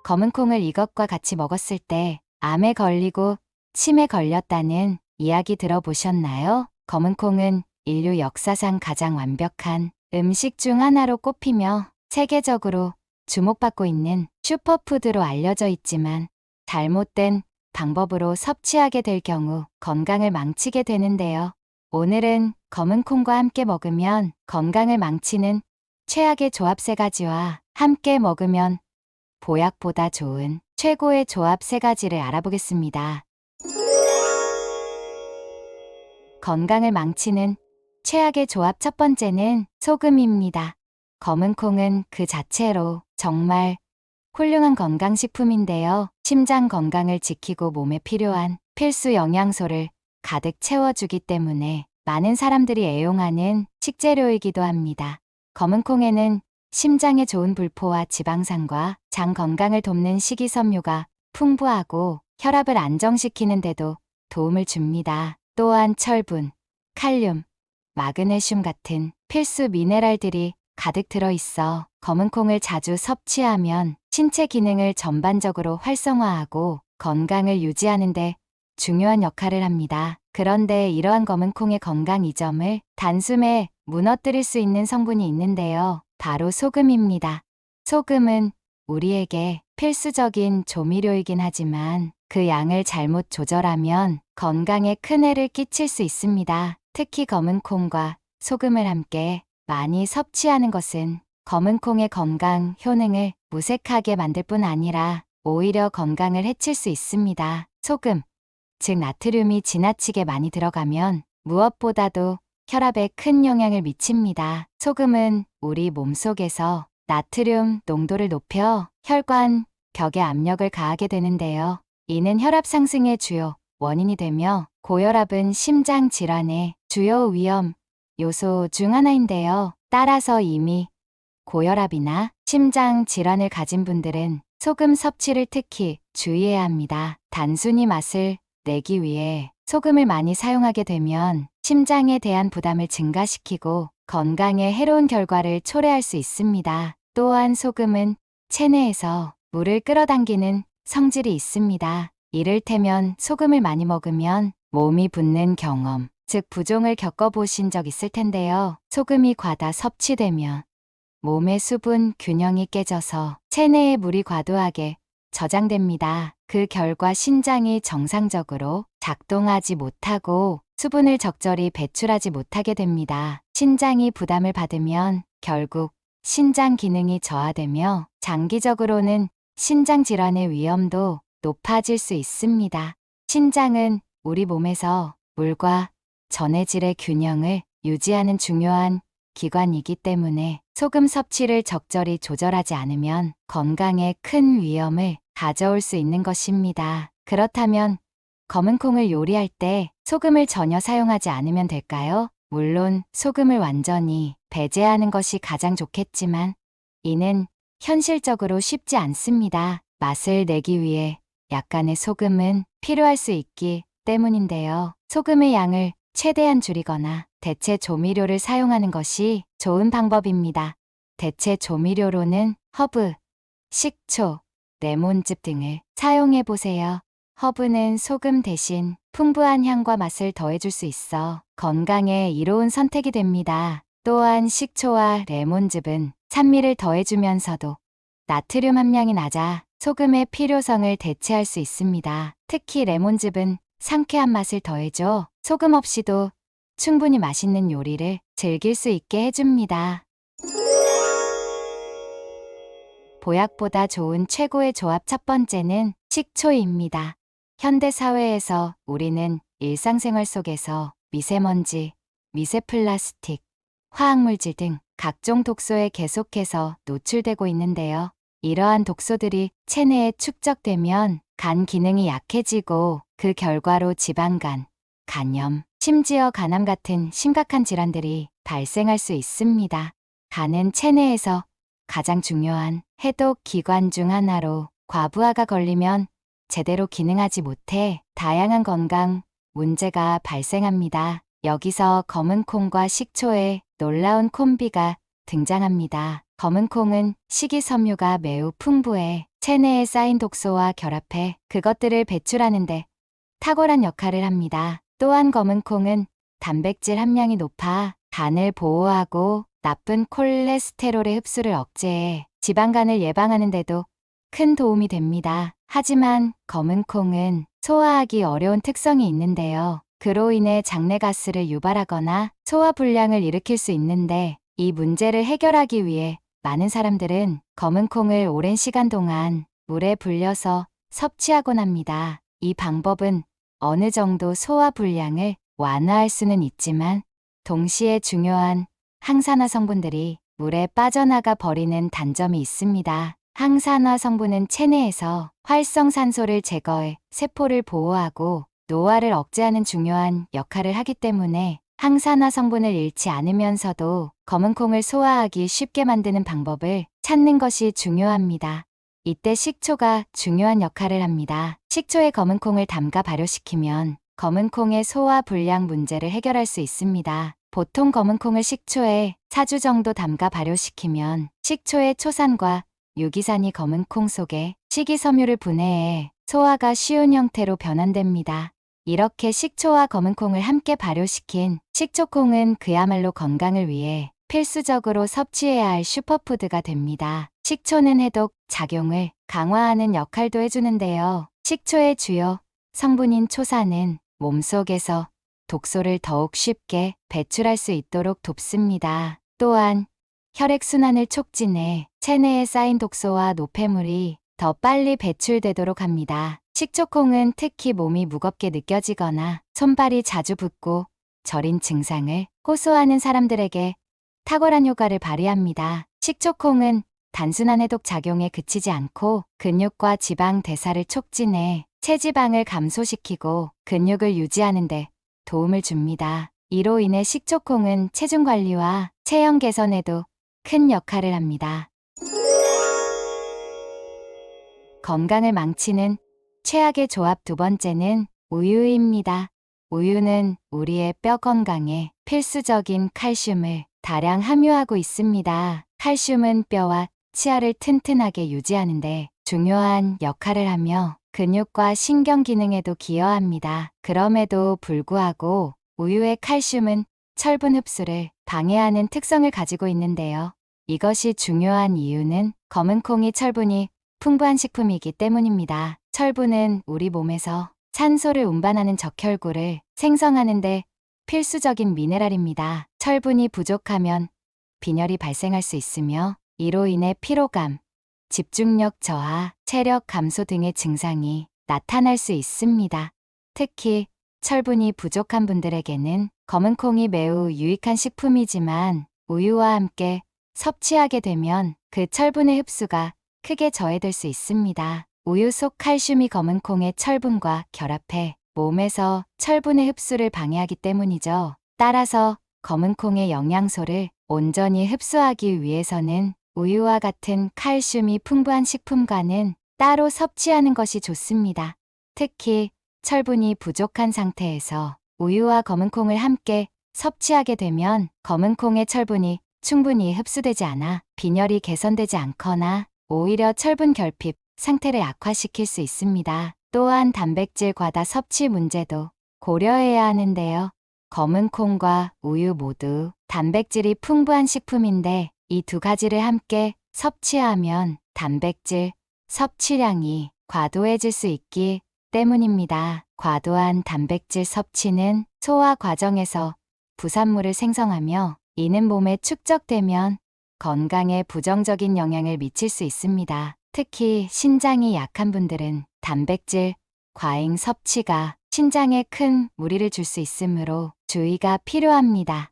검은 콩을 이것과 같이 먹었을 때 암에 걸리고 침에 걸렸다는 이야기 들어보셨나요? 검은 콩은 인류 역사상 가장 완벽한 음식 중 하나로 꼽히며 세계적으로 주목받고 있는 슈퍼푸드로 알려져 있지만 잘못된 방법으로 섭취하게 될 경우 건강을 망치게 되는데요. 오늘은 검은 콩과 함께 먹으면 건강을 망치는 최악의 조합 3가지와 함께 먹으면 보약보다 좋은 최고의 조합 3가지를 알아보겠습니다. 건강을 망치는 최악의 조합 첫 번째는 소금입니다. 검은 콩은 그 자체로 정말 훌륭한 건강식품인데요. 심장 건강을 지키고 몸에 필요한 필수 영양소를 가득 채워주기 때문에 많은 사람들이 애용하는 식재료이기도 합니다. 검은 콩에는 심장에 좋은 불포와 지방산과 장 건강을 돕는 식이섬유가 풍부하고 혈압을 안정시키는 데도 도움을 줍니다. 또한 철분, 칼륨, 마그네슘 같은 필수 미네랄들이 가득 들어있어 검은 콩을 자주 섭취하면 신체 기능을 전반적으로 활성화하고 건강을 유지하는 데 중요한 역할을 합니다. 그런데 이러한 검은 콩의 건강 이점을 단숨에 무너뜨릴 수 있는 성분이 있는데요. 바로 소금입니다. 소금은 우리에게 필수적인 조미료이긴 하지만 그 양을 잘못 조절하면 건강에 큰 해를 끼칠 수 있습니다. 특히 검은 콩과 소금을 함께 많이 섭취하는 것은 검은 콩의 건강 효능을 무색하게 만들 뿐 아니라 오히려 건강을 해칠 수 있습니다. 소금, 즉 나트륨이 지나치게 많이 들어가면 무엇보다도 혈압에 큰 영향을 미칩니다. 소금은 우리 몸속에서 나트륨 농도를 높여 혈관 벽에 압력을 가하게 되는데요. 이는 혈압 상승의 주요 원인이 되며 고혈압은 심장 질환의 주요 위험 요소 중 하나인데요. 따라서 이미 고혈압이나 심장 질환을 가진 분들은 소금 섭취를 특히 주의해야 합니다. 단순히 맛을 내기 위해 소금을 많이 사용하게 되면 심장에 대한 부담을 증가시키고 건강에 해로운 결과를 초래할 수 있습니다. 또한 소금은 체내에서 물을 끌어당기는 성질이 있습니다. 이를테면 소금을 많이 먹으면 몸이 붓는 경험, 즉 부종을 겪어보신 적 있을 텐데요. 소금이 과다 섭취되면 몸의 수분 균형이 깨져서 체내에 물이 과도하게 저장됩니다. 그 결과 신장이 정상적으로 작동하지 못하고 수분을 적절히 배출하지 못하게 됩니다. 신장이 부담을 받으면 결국 신장 기능이 저하되며 장기적으로는 신장 질환의 위험도 높아질 수 있습니다. 신장은 우리 몸에서 물과 전해질의 균형을 유지하는 중요한 기관이기 때문에 소금 섭취를 적절히 조절하지 않으면 건강에 큰 위험을 가져올 수 있는 것입니다. 그렇다면 검은 콩을 요리할 때 소금을 전혀 사용하지 않으면 될까요? 물론 소금을 완전히 배제하는 것이 가장 좋겠지만 이는 현실적으로 쉽지 않습니다. 맛을 내기 위해 약간의 소금은 필요할 수 있기 때문인데요. 소금의 양을 최대한 줄이거나 대체 조미료를 사용하는 것이 좋은 방법입니다. 대체 조미료로는 허브, 식초, 레몬즙 등을 사용해 보세요. 허브는 소금 대신 풍부한 향과 맛을 더해줄 수 있어 건강에 이로운 선택이 됩니다. 또한 식초와 레몬즙은 산미를 더해주면서도 나트륨 함량이 낮아 소금의 필요성을 대체할 수 있습니다. 특히 레몬즙은 상쾌한 맛을 더해줘 소금 없이도 충분히 맛있는 요리를 즐길 수 있게 해줍니다. 보약보다 좋은 최고의 조합 첫 번째는 식초입니다. 현대 사회에서 우리는 일상생활 속에서 미세먼지, 미세플라스틱, 화학물질 등 각종 독소에 계속해서 노출되고 있는데요. 이러한 독소들이 체내에 축적되면 간 기능이 약해지고 그 결과로 지방간, 간염, 심지어 간암 같은 심각한 질환들이 발생할 수 있습니다. 간은 체내에서 가장 중요한 해독 기관 중 하나로 과부하가 걸리면 제대로 기능하지 못해 다양한 건강 문제가 발생합니다. 여기서 검은 콩과 식초의 놀라운 콤비가 등장합니다. 검은 콩은 식이섬유가 매우 풍부해 체내에 쌓인 독소와 결합해 그것들을 배출하는데 탁월한 역할을 합니다. 또한 검은 콩은 단백질 함량이 높아 간을 보호하고 나쁜 콜레스테롤의 흡수를 억제해 지방간을 예방하는 데도 큰 도움이 됩니다. 하지만 검은 콩은 소화하기 어려운 특성이 있는데요. 그로 인해 장내가스를 유발하거나 소화불량을 일으킬 수 있는데 이 문제를 해결하기 위해 많은 사람들은 검은 콩을 오랜 시간 동안 물에 불려서 섭취하곤 합니다. 이 방법은 어느 정도 소화불량을 완화할 수는 있지만 동시에 중요한 항산화 성분들이 물에 빠져나가 버리는 단점이 있습니다. 항산화 성분은 체내에서 활성산소를 제거해 세포를 보호하고 노화를 억제하는 중요한 역할을 하기 때문에 항산화 성분을 잃지 않으면서도 검은 콩을 소화하기 쉽게 만드는 방법을 찾는 것이 중요합니다. 이때 식초가 중요한 역할을 합니다. 식초에 검은 콩을 담가 발효시키면 검은 콩의 소화 불량 문제를 해결할 수 있습니다. 보통 검은 콩을 식초에 4주 정도 담가 발효시키면 식초의 초산과 유기산이 검은 콩 속에 식이섬유를 분해해 소화가 쉬운 형태로 변환됩니다. 이렇게 식초와 검은 콩을 함께 발효시킨 식초콩은 그야말로 건강을 위해 필수적으로 섭취해야 할 슈퍼푸드가 됩니다. 식초는 해독 작용을 강화하는 역할도 해주는데요. 식초의 주요 성분인 초산은 몸속에서 독소를 더욱 쉽게 배출할 수 있도록 돕습니다. 또한 혈액순환을 촉진해 체내에 쌓인 독소와 노폐물이 더 빨리 배출되도록 합니다. 식초콩은 특히 몸이 무겁게 느껴지거나 손발이 자주 붓고 저린 증상을 호소하는 사람들에게 탁월한 효과를 발휘합니다. 식초콩은 단순한 해독 작용에 그치지 않고 근육과 지방 대사를 촉진해 체지방을 감소시키고 근육을 유지하는 데 도움을 줍니다. 이로 인해 식초콩은 체중 관리와 체형 개선에도 큰 역할을 합니다. 건강을 망치는 최악의 조합 두 번째는 우유입니다. 우유는 우리의 뼈 건강에 필수적인 칼슘을 다량 함유하고 있습니다. 칼슘은 뼈와 치아를 튼튼하게 유지하는데 중요한 역할을 하며 근육과 신경 기능에도 기여합니다. 그럼에도 불구하고 우유의 칼슘은 철분 흡수를 방해하는 특성을 가지고 있는데요. 이것이 중요한 이유는 검은 콩이 철분이 풍부한 식품이기 때문입니다. 철분은 우리 몸에서 산소를 운반하는 적혈구를 생성하는데 필수적인 미네랄입니다. 철분이 부족하면 빈혈이 발생할 수 있으며 이로 인해 피로감, 집중력 저하, 체력 감소 등의 증상이 나타날 수 있습니다. 특히 철분이 부족한 분들에게는 검은 콩이 매우 유익한 식품이지만 우유와 함께 섭취하게 되면 그 철분의 흡수가 크게 저해될 수 있습니다. 우유 속 칼슘이 검은 콩의 철분과 결합해 몸에서 철분의 흡수를 방해하기 때문이죠. 따라서 검은 콩의 영양소를 온전히 흡수하기 위해서는 우유와 같은 칼슘이 풍부한 식품과는 따로 섭취하는 것이 좋습니다. 특히 철분이 부족한 상태에서 우유와 검은 콩을 함께 섭취하게 되면 검은 콩의 철분이 충분히 흡수되지 않아 빈혈이 개선되지 않거나 오히려 철분 결핍 상태를 악화시킬 수 있습니다. 또한 단백질 과다 섭취 문제도 고려해야 하는데요. 검은 콩과 우유 모두 단백질이 풍부한 식품인데 이 두 가지를 함께 섭취하면 단백질 섭취량이 과도해질 수 있기 때문입니다. 과도한 단백질 섭취는 소화 과정에서 부산물을 생성하며 이는 몸에 축적되면 건강에 부정적인 영향을 미칠 수 있습니다. 특히 신장이 약한 분들은 단백질 과잉 섭취가 신장에 큰 무리를 줄 수 있으므로 주의가 필요합니다.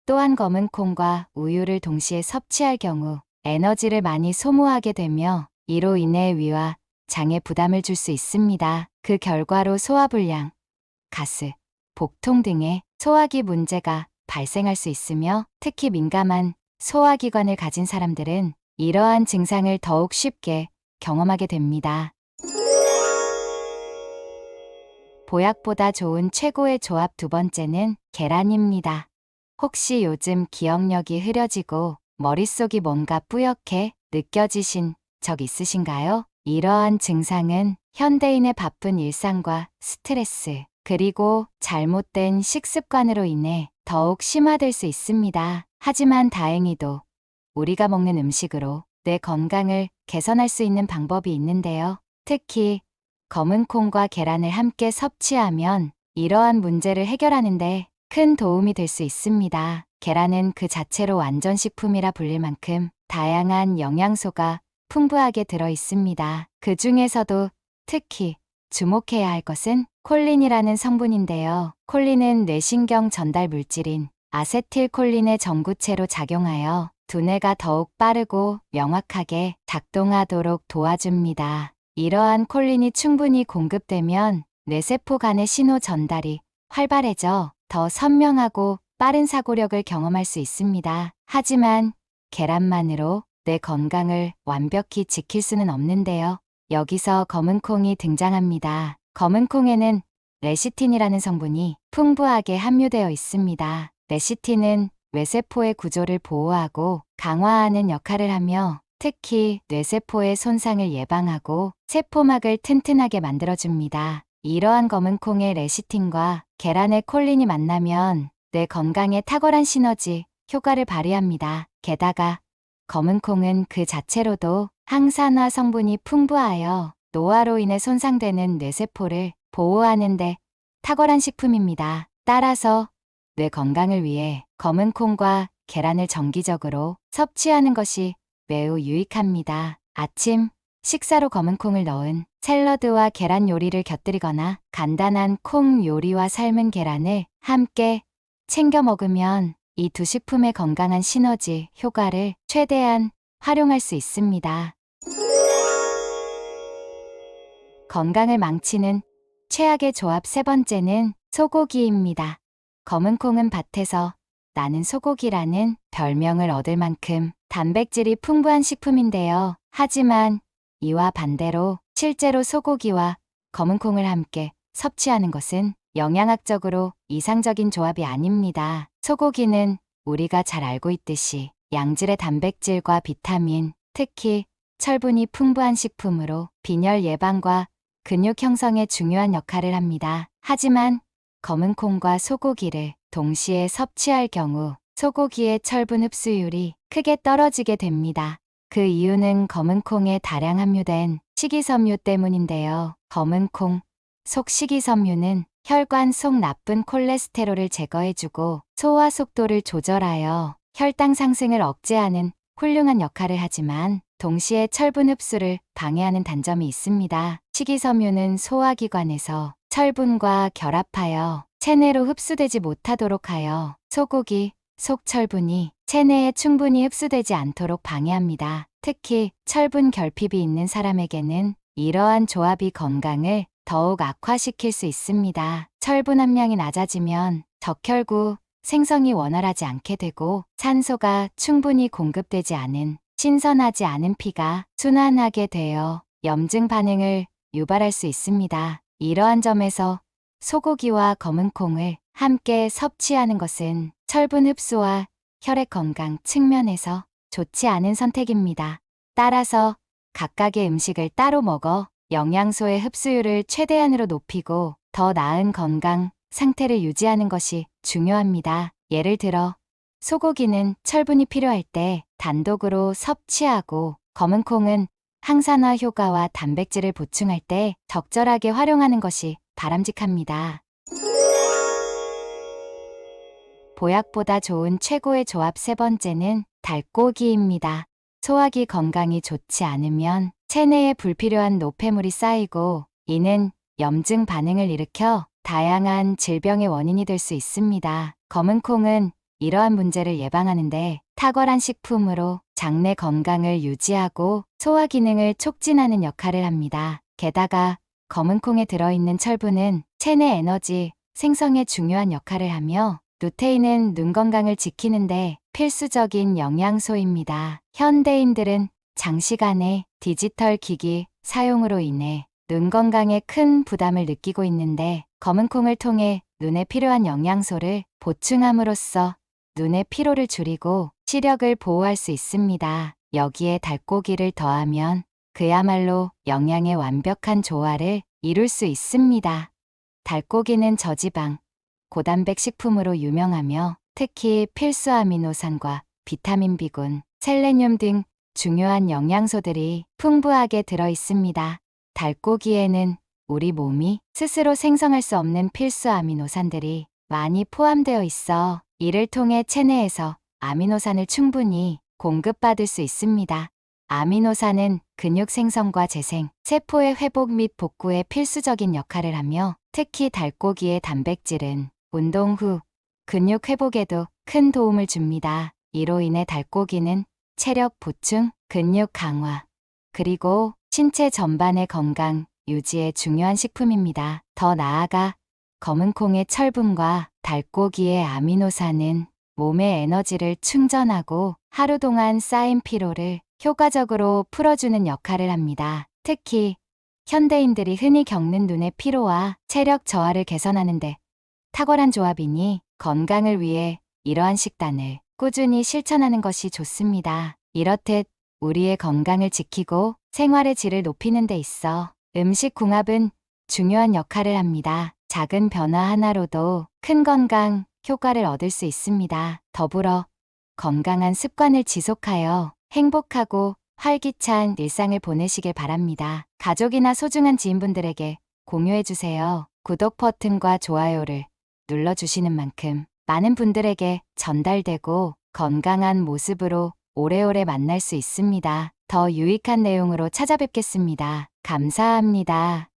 또한 검은 콩과 우유를 동시에 섭취할 경우 에너지를 많이 소모하게 되며 이로 인해 위와 장에 부담을 줄 수 있습니다. 그 결과로 소화불량, 가스, 복통 등의 소화기 문제가 발생할 수 있으며 특히 민감한 소화기관을 가진 사람들은 이러한 증상을 더욱 쉽게 경험하게 됩니다. 보약보다 좋은 최고의 조합 두 번째는 계란입니다. 혹시 요즘 기억력이 흐려지고 머릿속이 뭔가 뿌옇게 느껴지신 적 있으신가요? 이러한 증상은 현대인의 바쁜 일상과 스트레스, 그리고 잘못된 식습관으로 인해 더욱 심화될 수 있습니다. 하지만 다행히도 우리가 먹는 음식으로 뇌 건강을 개선할 수 있는 방법이 있는데요. 특히 검은 콩과 계란을 함께 섭취하면 이러한 문제를 해결하는데 큰 도움이 될 수 있습니다. 계란은 그 자체로 완전식품이라 불릴 만큼 다양한 영양소가 풍부하게 들어 있습니다. 그 중에서도 특히 주목해야 할 것은 콜린이라는 성분인데요. 콜린은 뇌신경 전달 물질인 아세틸콜린의 전구체로 작용하여 두뇌가 더욱 빠르고 명확하게 작동하도록 도와줍니다. 이러한 콜린이 충분히 공급되면 뇌세포 간의 신호 전달이 활발해져 더 선명하고 빠른 사고력을 경험할 수 있습니다. 하지만 계란만으로 뇌 건강을 완벽히 지킬 수는 없는데요. 여기서 검은콩이 등장합니다. 검은콩에는 레시틴이라는 성분이 풍부하게 함유되어 있습니다. 레시틴은 뇌세포의 구조를 보호하고 강화하는 역할을 하며 특히 뇌세포의 손상을 예방하고 세포막을 튼튼하게 만들어줍니다. 이러한 검은콩의 레시틴과 계란의 콜린이 만나면 뇌 건강에 탁월한 시너지 효과를 발휘합니다. 게다가 검은콩은 그 자체로도 항산화 성분이 풍부하여 노화로 인해 손상되는 뇌세포를 보호하는 데 탁월한 식품입니다. 따라서 뇌 건강을 위해 검은콩과 계란을 정기적으로 섭취하는 것이 매우 유익합니다. 아침 식사로 검은콩을 넣은 샐러드와 계란 요리를 곁들이거나 간단한 콩 요리와 삶은 계란을 함께 챙겨 먹으면 이 두 식품의 건강한 시너지 효과를 최대한 활용할 수 있습니다. 건강을 망치는 최악의 조합 세 번째는 소고기입니다. 검은콩은 밭에서 나는 소고기라는 별명을 얻을 만큼 단백질이 풍부한 식품인데요. 하지만 이와 반대로 실제로 소고기와 검은콩을 함께 섭취하는 것은 영양학적으로 이상적인 조합이 아닙니다. 소고기는 우리가 잘 알고 있듯이 양질의 단백질과 비타민, 특히 철분이 풍부한 식품으로 빈혈 예방과 근육 형성에 중요한 역할을 합니다. 하지만 검은콩과 소고기를 동시에 섭취할 경우 소고기의 철분 흡수율이 크게 떨어지게 됩니다. 그 이유는 검은콩에 다량 함유된 식이섬유 때문인데요. 검은콩 속 식이섬유는 혈관 속 나쁜 콜레스테롤을 제거해주고 소화 속도를 조절하여 혈당 상승을 억제하는 훌륭한 역할을 하지만 동시에 철분 흡수를 방해하는 단점이 있습니다. 식이섬유는 소화기관에서 철분과 결합하여 체내로 흡수되지 못하도록 하여 소고기 속 철분이 체내에 충분히 흡수되지 않도록 방해합니다. 특히 철분 결핍이 있는 사람에게는 이러한 조합이 건강을 더욱 악화시킬 수 있습니다. 철분 함량이 낮아지면 적혈구 생성이 원활하지 않게 되고 산소가 충분히 공급되지 않은 신선하지 않은 피가 순환하게 되어 염증 반응을 유발할 수 있습니다. 이러한 점에서 소고기와 검은콩을 함께 섭취하는 것은 철분 흡수와 혈액 건강 측면에서 좋지 않은 선택입니다. 따라서 각각의 음식을 따로 먹어 영양소의 흡수율을 최대한으로 높이고 더 나은 건강 상태를 유지하는 것이 중요합니다. 예를 들어 소고기는 철분이 필요할 때 단독으로 섭취하고 검은콩은 항산화 효과와 단백질을 보충할 때 적절하게 활용하는 것이 바람직합니다. 보약보다 좋은 최고의 조합 세 번째는 닭고기입니다. 소화기 건강이 좋지 않으면 체내에 불필요한 노폐물이 쌓이고 이는 염증 반응을 일으켜 다양한 질병의 원인이 될 수 있습니다. 검은콩은 이러한 문제를 예방하는데 탁월한 식품으로 장내 건강을 유지하고 소화 기능을 촉진하는 역할을 합니다. 게다가 검은콩에 들어있는 철분은 체내 에너지 생성에 중요한 역할을 하며 루테인은 눈 건강을 지키는데 필수적인 영양소입니다. 현대인들은 장시간의 디지털 기기 사용으로 인해 눈 건강에 큰 부담을 느끼고 있는데 검은콩을 통해 눈에 필요한 영양소를 보충함으로써 눈의 피로를 줄이고 시력을 보호할 수 있습니다. 여기에 닭고기를 더하면 그야말로 영양의 완벽한 조화를 이룰 수 있습니다. 닭고기는 저지방, 고단백 식품으로 유명하며 특히 필수 아미노산과 비타민 B군, 셀레늄 등 중요한 영양소들이 풍부하게 들어 있습니다. 닭고기에는 우리 몸이 스스로 생성할 수 없는 필수 아미노산들이 많이 포함되어 있어 이를 통해 체내에서 아미노산을 충분히 공급받을 수 있습니다. 아미노산은 근육 생성과 재생, 세포의 회복 및 복구에 필수적인 역할을 하며 특히 닭고기의 단백질은 운동 후 근육 회복에도 큰 도움을 줍니다. 이로 인해 닭고기는 체력 보충, 근육 강화, 그리고 신체 전반의 건강 유지에 중요한 식품입니다. 더 나아가 검은콩의 철분과 닭고기의 아미노산은 몸의 에너지를 충전하고 하루 동안 쌓인 피로를 효과적으로 풀어주는 역할을 합니다. 특히 현대인들이 흔히 겪는 눈의 피로와 체력 저하를 개선하는데 탁월한 조합이니 건강을 위해 이러한 식단을 꾸준히 실천하는 것이 좋습니다. 이렇듯 우리의 건강을 지키고 생활의 질을 높이는 데 있어 음식 궁합은 중요한 역할을 합니다. 작은 변화 하나로도 큰 건강 효과를 얻을 수 있습니다. 더불어 건강한 습관을 지속하여 행복하고 활기찬 일상을 보내시길 바랍니다. 가족이나 소중한 지인분들에게 공유해주세요. 구독 버튼과 좋아요를 눌러주시는 만큼 많은 분들에게 전달되고 건강한 모습으로 오래오래 만날 수 있습니다. 더 유익한 내용으로 찾아뵙겠습니다. 감사합니다.